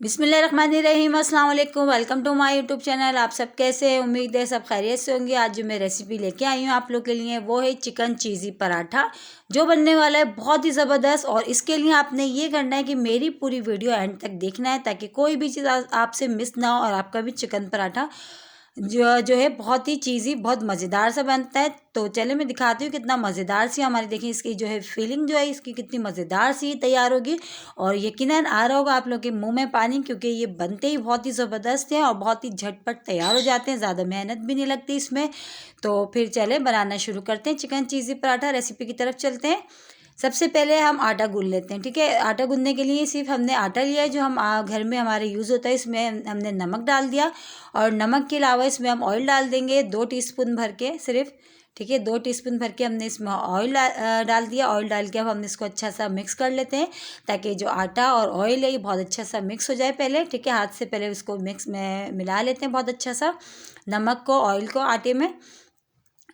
बिस्मिल्लाहिर्रहमानिर्रहीम, अस्सलाम वालेकुम। Welcome to my YouTube channel. आप सब कैसे हैं? उम्मीद है सब खैरियत से होंगे। आज जो मैं रेसिपी लेके आई हूँ आप लोग के लिए वो है चिकन चीज़ी पराठा, जो बनने वाला है बहुत ही ज़बरदस्त। और इसके लिए आपने ये करना है कि मेरी पूरी वीडियो एंड तक देखना है, ताकि कोई भी चीज़ आपसे मिस ना हो और आपका भी चिकन पराठा जो है बहुत ही चीज़ी, बहुत मज़ेदार सा बनता है। तो चले मैं दिखाती हूँ कितना मज़ेदार सी हमारी, देखिए इसकी जो है फीलिंग जो है इसकी कितनी मज़ेदार सी तैयार होगी। और यकीनन आ रहा होगा आप लोग के मुंह में पानी, क्योंकि ये बनते ही बहुत ही ज़बरदस्त हैं और बहुत ही झटपट तैयार हो जाते हैं, ज़्यादा मेहनत भी नहीं लगती इसमें। तो फिर चले बनाना शुरू करते हैं चिकन चीज़ी पराठा। रेसिपी की तरफ चलते हैं। सबसे पहले हम आटा गूंद लेते हैं, ठीक है। आटा गूंदने के लिए सिर्फ हमने आटा लिया है जो हम घर में हमारे यूज़ होता है। इसमें हमने नमक डाल दिया और नमक के अलावा इसमें हम ऑयल डाल देंगे 2 टीस्पून भर के सिर्फ, ठीक है। 2 टीस्पून भर के हमने इसमें ऑयल डाल दिया। ऑयल डाल के अब हम इसको अच्छा सा मिक्स कर लेते हैं, ताकि जो आटा और ऑयल है ये बहुत अच्छा सा मिक्स हो जाए पहले, ठीक है। हाथ से पहले इसको मिक्स में मिला लेते हैं बहुत अच्छा सा, नमक को ऑयल को आटे में।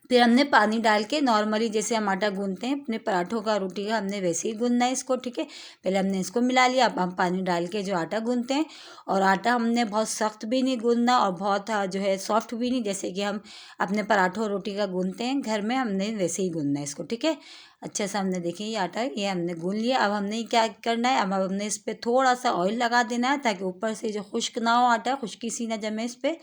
फिर हमने पानी डाल के नॉर्मली जैसे हम आटा गूंदते हैं अपने पराठों का, रोटी का, हमने वैसे ही गूंदना है इसको, ठीक है। पहले हमने इसको मिला लिया, अब हम पानी डाल के जो आटा गूंदते हैं। और आटा हमने बहुत सख्त भी नहीं गूंदना और बहुत जो है सॉफ्ट भी नहीं, जैसे कि हम अपने पराठों रोटी का गूंदते हैं घर में, हमने वैसे ही गूंदना है इसको, ठीक है। अच्छा सा हमने देखिए ये आटा ये हमने गूंद लिया। अब हमने क्या करना है, अब हमने इस पर थोड़ा सा ऑयल लगा देना है, ताकि ऊपर से जो खुश्क ना हो, आटा खुश्की सी ना जमे इस पर,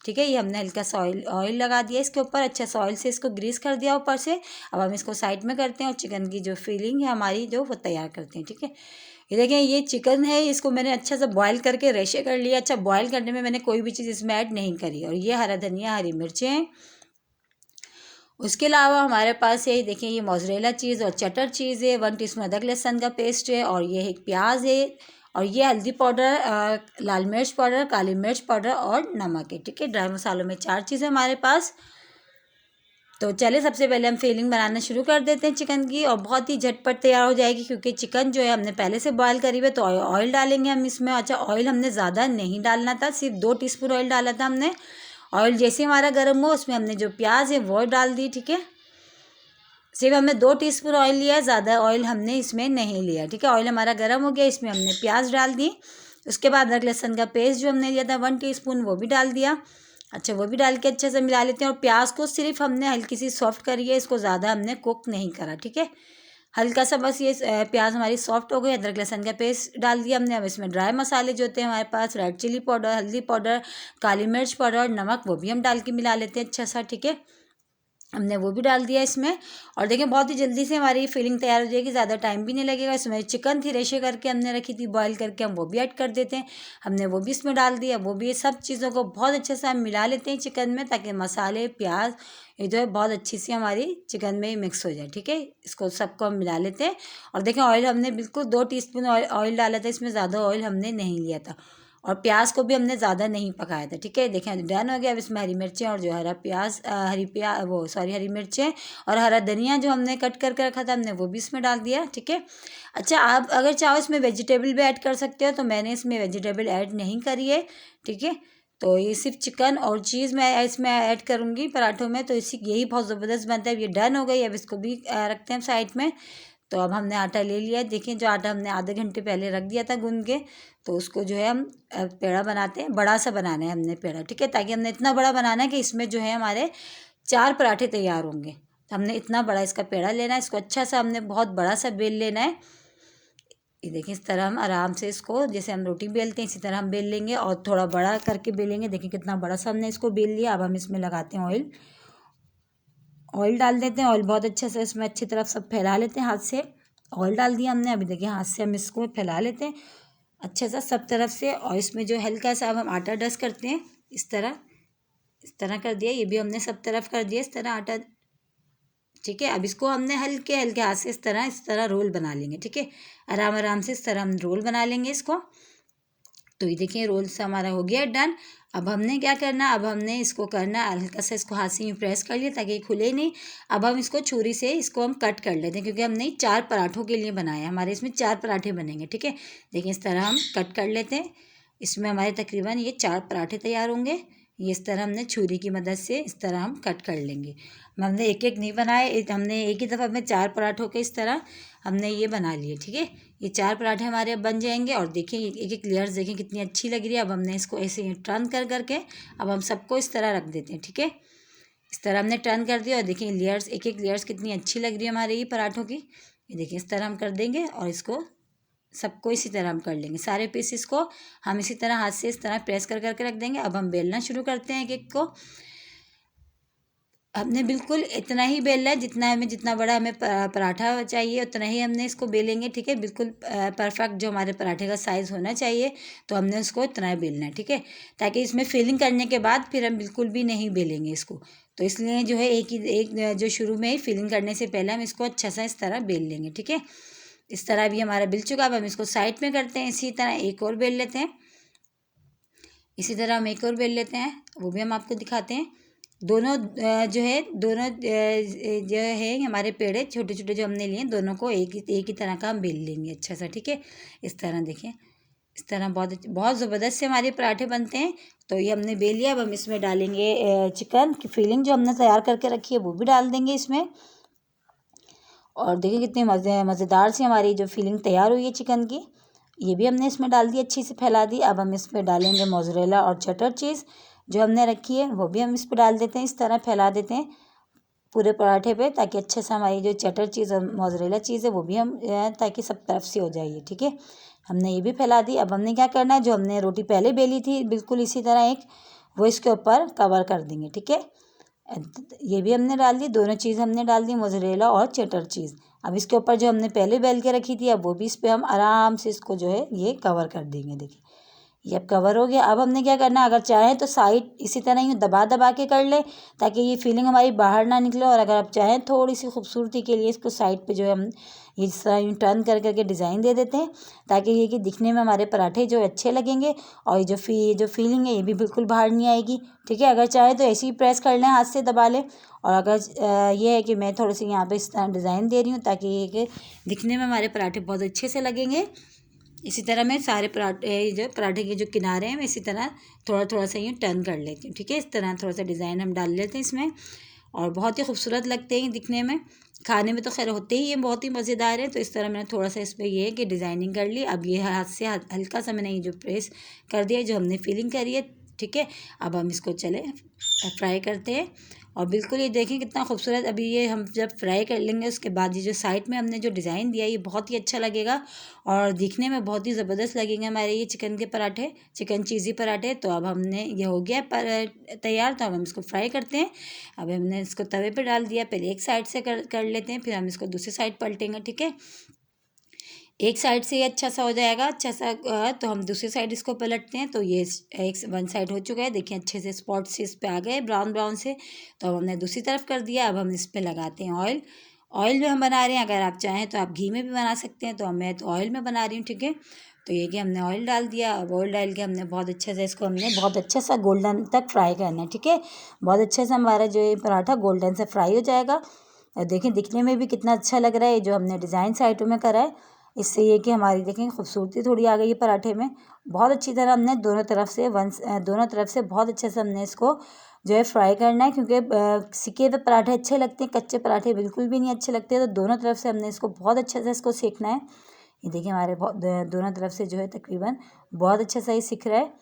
ठीक है। ये हमने हल्का सा ऑयल लगा दिया इसके ऊपर, अच्छा सा ऑयल से इसको ग्रीस कर दिया ऊपर से। अब हम इसको साइड में करते हैं और चिकन की जो फीलिंग है हमारी जो वो तैयार करते हैं, ठीक है। ये देखें ये चिकन है, इसको मैंने अच्छा सा बॉयल करके रेशे कर लिया। अच्छा, बॉयल करने में मैंने कोई भी चीज़ इसमें ऐड नहीं करी। और ये हरा धनिया, हरी मिर्चें हैं। उसके अलावा हमारे पास है, देखिए ये मोज़रेला चीज़ और चटर चीज़ है, 1 टीस्पून अदरक लहसुन का पेस्ट है, और ये एक प्याज है, और ये हल्दी पाउडर, लाल मिर्च पाउडर, काली मिर्च पाउडर और नमक है, ठीक है। ड्राई मसालों में 4 चीज़ें हमारे पास। तो चलिए सबसे पहले हम फिलिंग बनाना शुरू कर देते हैं चिकन की, और बहुत ही झटपट तैयार हो जाएगी, क्योंकि चिकन जो है हमने पहले से बॉयल करी हुई है। तो ऑयल डालेंगे हम इसमें। अच्छा, ऑयल हमने ज़्यादा नहीं डालना था, सिर्फ 2 टीस्पून ऑयल डाला था हमने। ऑयल जैसे हमारा गर्म हो उसमें हमने जो प्याज है वो डाल दी, ठीक है। सिर्फ हमने 2 टीस्पून ऑयल लिया है, ज़्यादा ऑयल हमने इसमें नहीं लिया, ठीक है। ऑयल हमारा गर्म हो गया, इसमें हमने प्याज डाल दी। उसके बाद अदरक लहसुन का पेस्ट जो हमने लिया था 1 टीस्पून वो भी डाल दिया। अच्छा, वो भी डाल के अच्छे से मिला लेते हैं। और प्याज को सिर्फ हमने हल्की सी सॉफ्ट करी है, इसको ज़्यादा हमने कुक नहीं करा, ठीक है। हल्का सा बस ये प्याज हमारी सॉफ्ट हो गई। अदरक लहसुन का पेस्ट डाल दिया हमने। अब इसमें ड्राई मसाले जो होते हैं हमारे पास, रेड चिली पाउडर, हल्दी पाउडर, काली मिर्च पाउडर और नमक, वो भी हम डाल के मिला लेते हैं अच्छा सा, ठीक है। हमने वो भी डाल दिया इसमें। और देखिए बहुत ही जल्दी से हमारी फीलिंग तैयार हो जाएगी, ज़्यादा टाइम भी नहीं लगेगा। इसमें चिकन थी रेशे करके हमने रखी थी बॉईल करके, हम वो भी ऐड कर देते हैं। हमने वो भी इसमें डाल दिया, वो भी सब चीज़ों को बहुत अच्छे से हम मिला लेते हैं चिकन में, ताकि मसाले प्याज ये जो है बहुत अच्छी सी हमारी चिकन में मिक्स हो जाए, ठीक है। इसको सबको हम मिला लेते हैं। और देखें ऑयल हमने बिल्कुल 2 टीस्पून ऑयल डाला था इसमें, ज़्यादा ऑयल हमने नहीं लिया था। और प्याज को भी हमने ज़्यादा नहीं पकाया था, ठीक है। देखें डन हो गया। अब इसमें हरी मिर्चें और जो हरी मिर्चें और हरा धनिया जो हमने कट करके रखा था हमने वो भी इसमें डाल दिया, ठीक है। अच्छा, आप अगर चाहो इसमें वेजिटेबल भी ऐड कर सकते हो, तो मैंने इसमें वेजिटेबल ऐड नहीं करी है, ठीक है। तो ये सिर्फ चिकन और चीज़ मैं इसमें ऐड करूँगी पराठों में, तो इसी यही बहुत ज़बरदस्त बनता है। ये डन हो गई, अब इसको भी रखते हैं साइड में। तो अब हमने आटा ले लिया है, देखिए जो आटा हमने आधे घंटे पहले रख दिया था गूंद के, तो उसको जो है हम पेड़ा बनाते हैं। बड़ा सा बनाना है हमने पेड़ा, ठीक है, ताकि हमने इतना बड़ा बनाना है कि इसमें जो है हमारे 4 पराठे तैयार होंगे। तो हमने इतना बड़ा इसका पेड़ा लेना है, इसको अच्छा सा हमने बहुत बड़ा सा बेल लेना है। ये देखिए इस तरह हम आराम से इसको, जैसे हम रोटी बेलते हैं इसी तरह हम बेल लेंगे, और थोड़ा बड़ा करके बेलेंगे। देखिए कितना बड़ा सा हमने इसको बेल लिया। अब हम इसमें लगाते हैं ऑयल, ऑयल डाल देते हैं। ऑयल बहुत अच्छे से इसमें अच्छी तरफ सब फैला लेते हैं हाथ से। ऑयल डाल दिया हमने, अभी देखिए हाथ से हम इसको फैला लेते हैं अच्छे से सब तरफ से। और इसमें जो हल्का सा अब हम आटा डस्ट करते हैं, इस तरह कर दिया। ये भी हमने सब तरफ कर दिया इस तरह आटा, ठीक है। अब इसको हमने हल्के हल्के हाथ से इस तरह रोल बना लेंगे, ठीक है। आराम आराम से इस तरह हम रोल बना लेंगे इसको। तो ये देखिए रोल से हमारा हो गया डन। अब हमने क्या करना, अब हमने इसको करना हल्का सा इसको हाथ से यूँ प्रेस कर लिया ताकि ये खुले नहीं। अब हम इसको छुरी से इसको हम कट कर लेते हैं, क्योंकि हमने 4 पराठों के लिए बनाया है, हमारे इसमें 4 पराठे बनेंगे, ठीक है। देखिए इस तरह हम कट कर लेते हैं। इसमें हमारे तकरीबन ये 4 पराठे तैयार होंगे। ये इस तरह हमने छुरी की मदद से इस तरह हम कट कर लेंगे। हमने एक एक नहीं बनाए, हमने एक ही दफ़ा में 4 पराठों के इस तरह हमने ये बना लिए। ठीक है, ये 4 पराठे हमारे अब बन जाएंगे। और देखिए एक एक लेयर्स देखें कितनी अच्छी लग रही है। अब हमने इसको ऐसे ही टर्न कर करके अब हम सबको इस तरह रख देते हैं। ठीक है, इस तरह हमने टर्न कर दिया और देखिए लेयर्स, एक एक लेयर्स कितनी अच्छी लग रही है हमारे ये पराठों की। ये देखिए इस तरह हम कर देंगे और इसको सबको इसी तरह हम कर लेंगे। सारे पीसेस को हम इसी तरह हाथ से इस तरह प्रेस कर करके रख देंगे। अब हम बेलना शुरू करते हैं एक एक को। हमने बिल्कुल इतना ही बेलना है जितना बड़ा हमें पराठा चाहिए उतना ही हमने इसको बेलेंगे। ठीक है, बिल्कुल परफेक्ट जो हमारे पराठे का साइज़ होना चाहिए तो हमने उसको इतना ही बेलना है। ठीक है, ताकि इसमें फिलिंग करने के बाद फिर हम बिल्कुल भी नहीं बेलेंगे इसको। तो इसलिए जो है एक जो शुरू में ही फिलिंग करने से पहले हम इसको अच्छा सा इस तरह बेल लेंगे। ठीक है, इस तरह भी हमारा बिल चुका। अब हम इसको साइड में करते हैं। इसी तरह एक और बेल लेते हैं। इसी तरह हम एक और बेल लेते हैं, वो भी हम आपको दिखाते हैं। दोनों दोनों जो है हमारे पेड़े छोटे छोटे जो हमने लिए दोनों को एक ही तरह का हम बेल लेंगे अच्छा सा। ठीक है, इस तरह देखें, इस तरह बहुत बहुत ज़बरदस्त से हमारे पराठे बनते हैं। तो ये हमने बेल लिया। अब हम इसमें डालेंगे चिकन की फिलिंग जो हमने तैयार करके रखी है वो भी डाल देंगे इसमें। और देखिए कितनी मज़ेदार सी हमारी जो फिलिंग तैयार हुई है चिकन की, ये भी हमने इसमें डाल दी, अच्छी से फैला दी। अब हम इसमें डालेंगे मोज़रेला और चटर चीज़ जो हमने रखी है वो भी हम इस पर डाल देते हैं। इस तरह फैला देते हैं पूरे पराठे पे, ताकि अच्छे से हमारी जो चटर चीज़ और मोज़रेला चीज़ है वो भी हम ताकि सब तरफ से हो जाए। ठीक है, हमने ये भी फैला दी। अब हमने क्या करना है, जो हमने रोटी पहले बेली थी बिल्कुल इसी तरह एक, वो इसके ऊपर कवर कर देंगे। ठीक है, ये भी हमने डाल दी, दोनों चीज़ हमने डाल दी, मोज़रेला और चटर चीज़। अब इसके ऊपर जो हमने पहले बेल के रखी थी अब वो भी इस पर हम आराम से इसको जो है ये कवर कर देंगे। देखिए ये अब कवर हो गया। अब हमने क्या करना है, अगर चाहें तो साइड इसी तरह ही दबा दबा के कर ले ताकि ये फीलिंग हमारी बाहर ना निकले। और अगर आप चाहें थोड़ी सी खूबसूरती के लिए इसको साइड पे जो है हम ये इस तरह यूँ टर्न कर करके डिज़ाइन दे देते हैं, ताकि ये कि दिखने में हमारे पराठे जो अच्छे लगेंगे और ये जो फीलिंग है ये भी बिल्कुल बाहर नहीं आएगी। ठीक है, अगर चाहे तो ऐसे ही प्रेस कर लें, हाथ से दबा लें। और अगर ये है कि मैं थोड़ी सी यहाँ पे इस तरह डिज़ाइन दे रही हूँ ताकि ये कि दिखने में हमारे पराठे बहुत अच्छे से लगेंगे। इसी तरह मैं सारे पराठे के जो किनारे हैं मैं इसी तरह थोड़ा थोड़ा सा यूँ टर्न कर लेती हूँ। ठीक है, इस तरह थोड़ा सा डिज़ाइन हम डाल लेते हैं इसमें और बहुत ही खूबसूरत लगते हैं दिखने में। खाने में तो खैर होते ही ये बहुत ही मज़ेदार है। तो इस तरह मैंने थोड़ा सा इस पर ये है कि डिज़ाइनिंग कर ली। अब ये हाथ से हल्का सा मैंने ये जो प्रेस कर दिया जो हमने फिलिंग करी है। ठीक है, अब हम इसको चले फ्राई करते हैं। और बिल्कुल ये देखें कितना खूबसूरत, अभी ये हम जब फ्राई कर लेंगे उसके बाद ये जो साइड में हमने जो डिज़ाइन दिया ये बहुत ही अच्छा लगेगा और दिखने में बहुत ही ज़बरदस्त लगेंगे हमारे ये चिकन के पराठे, चिकन चीज़ी पराठे। तो अब हमने ये हो गया तैयार। तो अब हम इसको फ्राई करते हैं। अब हमने इसको तवे पे डाल दिया, पहले एक साइड से कर लेते हैं, फिर हम इसको दूसरी साइड पलटेंगे। ठीक है, एक साइड से ये अच्छा सा हो जाएगा, अच्छा सा तो हम दूसरी साइड इसको पलटते हैं। तो ये एक वन साइड हो चुका है, देखिए अच्छे से स्पॉट्स इस पे आ गए ब्राउन ब्राउन से। तो अब हमने दूसरी तरफ कर दिया। अब हम इस पे लगाते हैं ऑयल। ऑयल में हम बना रहे हैं, अगर आप चाहें तो आप घी में भी बना सकते हैं, तो मैं तो ऑयल में बना रही हूँ। ठीक है, तो ये कि हमने ऑयल डाल दिया। अब ऑयल डाल के हमने बहुत अच्छे से इसको हमने बहुत अच्छे सा गोल्डन तक फ्राई करना है। ठीक है, बहुत अच्छे से हमारा जो ये पराठा गोल्डन से फ्राई हो जाएगा। और देखिए दिखने में भी कितना अच्छा लग रहा है जो हमने डिज़ाइन साइडों में करा है। इससे ये कि हमारी देखें खूबसूरती थोड़ी आ गई है पराठे में। बहुत अच्छी तरह हमने दोनों तरफ से बहुत अच्छे से हमने इसको जो है फ्राई करना है, क्योंकि सिके हुए पराठे अच्छे लगते हैं, कच्चे पराठे बिल्कुल भी नहीं अच्छे लगते। तो दोनों तरफ से हमने इसको बहुत अच्छे से इसको सेकना है। ये देखिए हमारे दोनों तरफ से जो है तकरीबन बहुत अच्छे से ही सिक रहा है।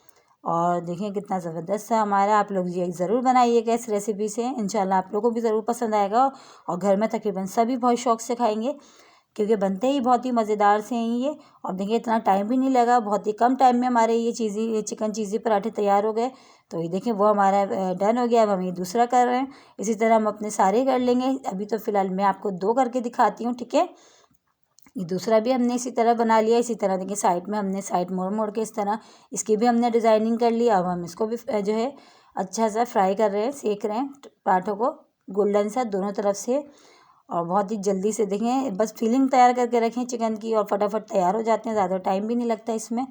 और देखें कितना ज़बरदस्त सा हमारा, आप लोग ये ज़रूर बनाइएगा इस रेसिपी से, इंशाल्लाह आप लोगों को भी ज़रूर पसंद आएगा। और घर में तकरीबन सभी बहुत शौक़ से खाएंगे क्योंकि बनते ही बहुत ही मज़ेदार से हैं ये। और देखिए इतना टाइम भी नहीं लगा, बहुत ही कम टाइम में हमारे ये चिकन चीज़ी पराठे तैयार हो गए। तो ये देखिए वो हमारा डन हो गया। अब हम ये दूसरा कर रहे हैं, इसी तरह हम अपने सारे कर लेंगे। अभी तो फ़िलहाल मैं आपको 2 करके दिखाती हूँ। ठीक है, ये दूसरा भी हमने इसी तरह बना लिया। इसी तरह देखिए साइड में हमने साइड मोड़ मोड़ के इस तरह इसकी भी हमने डिज़ाइनिंग कर ली। अब हम इसको भी जो है अच्छा सा फ्राई कर रहे हैं, सेक रहे हैं पराठों को गोल्डन सा दोनों तरफ से। और बहुत ही जल्दी से देखें, बस फिलिंग तैयार करके रखें चिकन की और फटाफट तैयार हो जाते हैं, ज़्यादा टाइम भी नहीं लगता इसमें।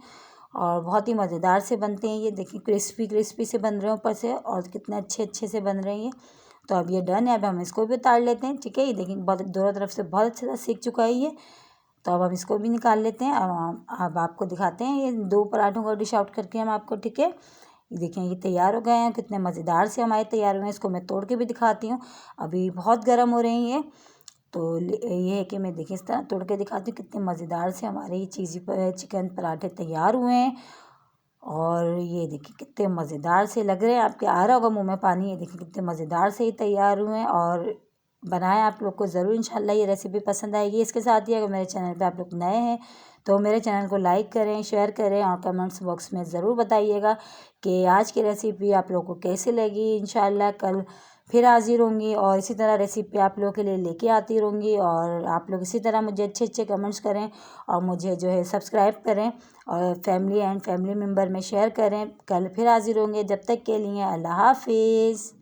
और बहुत ही मज़ेदार से बनते हैं ये, देखिए क्रिस्पी क्रिस्पी से बन रहे हैं ऊपर से और कितने अच्छे अच्छे से बन रहे हैं ये। तो अब ये डन है, अब हम इसको भी उतार लेते हैं। ठीक है, ये देखिए बहुत दोनों तरफ से बहुत अच्छे से सीख चुका है ये। तो अब हम इसको भी निकाल लेते हैं। अब आपको दिखाते हैं ये 2 पराठों का डिश आउट करके हम आपको। ठीक है, ये देखें ये तैयार हो गए हैं, कितने मज़ेदार से हमारे तैयार हुए हैं। इसको मैं तोड़ के भी दिखाती हूँ, अभी बहुत गर्म हो रही हैं। तो ये है कि मैं देखिए इस तरह तोड़ के दिखाती हूँ, कितने मज़ेदार से हमारे ये चीज़ी चिकन पराठे तैयार हुए हैं। और ये देखिए कितने मज़ेदार से लग रहे हैं, आपके आ रहा होगा मुंह में पानी। ये देखिए कितने मज़ेदार से ये तैयार हुए हैं और बनाएं आप लोग को ज़रूर इंशाल्लाह ये रेसिपी पसंद आएगी। इसके साथ ही अगर मेरे चैनल पे आप लोग नए हैं तो मेरे चैनल को लाइक करें, शेयर करें और कमेंट्स बॉक्स में ज़रूर बताइएगा कि आज की रेसिपी आप लोग को कैसी लगी। इंशाल्लाह कल फिर हाजिर होंगी और इसी तरह रेसिपी आप लोगों के लिए लेके आती रहूँगी। और आप लोग इसी तरह मुझे अच्छे अच्छे कमेंट्स करें और मुझे जो है सब्सक्राइब करें और फैमिली मेम्बर में शेयर करें। कल फिर हाजिर होंगे, जब तक के लिए अल्लाह हाफिज़।